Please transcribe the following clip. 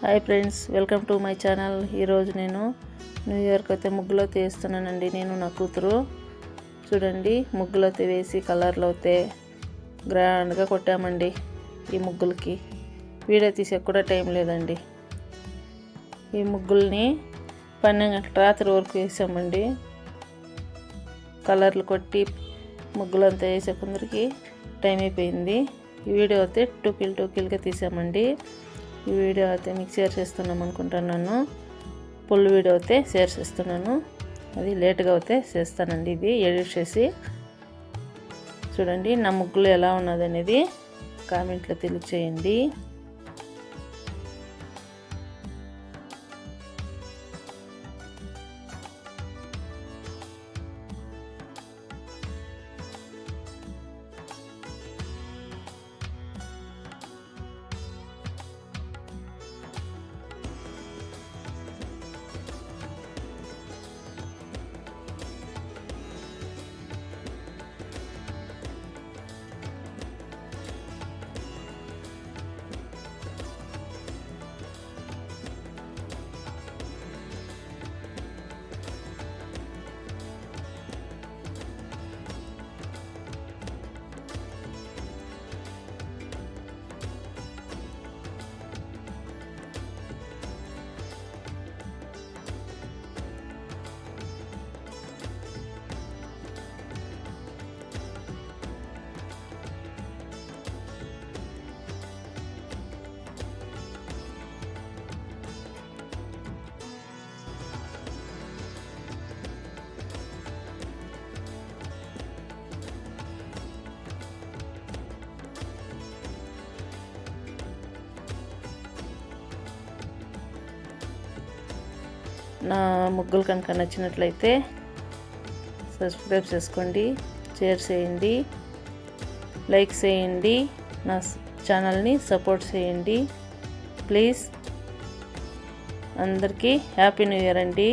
Hi friends, welcome to my channel. ఈరోజు నేను new ఇయర్కి అయితే ముగ్గులో తీస్తున్నానండి. నేను నా కూతురు చూడండి, ముగ్గులో వేసి కలర్లో అయితే గ్రాండ్గా కొట్టామండి. ఈ ముగ్గులకి వీడియో తీసే కూడా టైం లేదండి. ఈ ముగ్గుల్ని 12 గంటల రాత్రి వరకు వేసామండి. కలర్లు కొట్టి ముగ్గులంతా వేసే కొందరికి టైం అయిపోయింది. ఈ వీడియో అయితే టూకిల్గా తీసామండి. ఈ వీడియో అయితే మీకు షేర్ చేస్తున్నాం అనుకుంటున్నాను. ఫుల్ వీడియో అయితే షేర్ చేస్తున్నాను. అది లేట్గా అయితే చేస్తానండి. ఇది ఎడిట్ చేసి చూడండి నా ముగ్గులు ఎలా ఉన్నది అనేది కామెంట్లో తెలియచేయండి. నా ముగ్గులు కనుక నచ్చినట్లయితే సబ్స్క్రైబ్ చేసుకోండి, షేర్ చేయండి, లైక్ చేయండి, నా ఛానల్ని సపోర్ట్ చేయండి ప్లీజ్. అందరికీ హ్యాపీ న్యూ ఇయర్ అండి.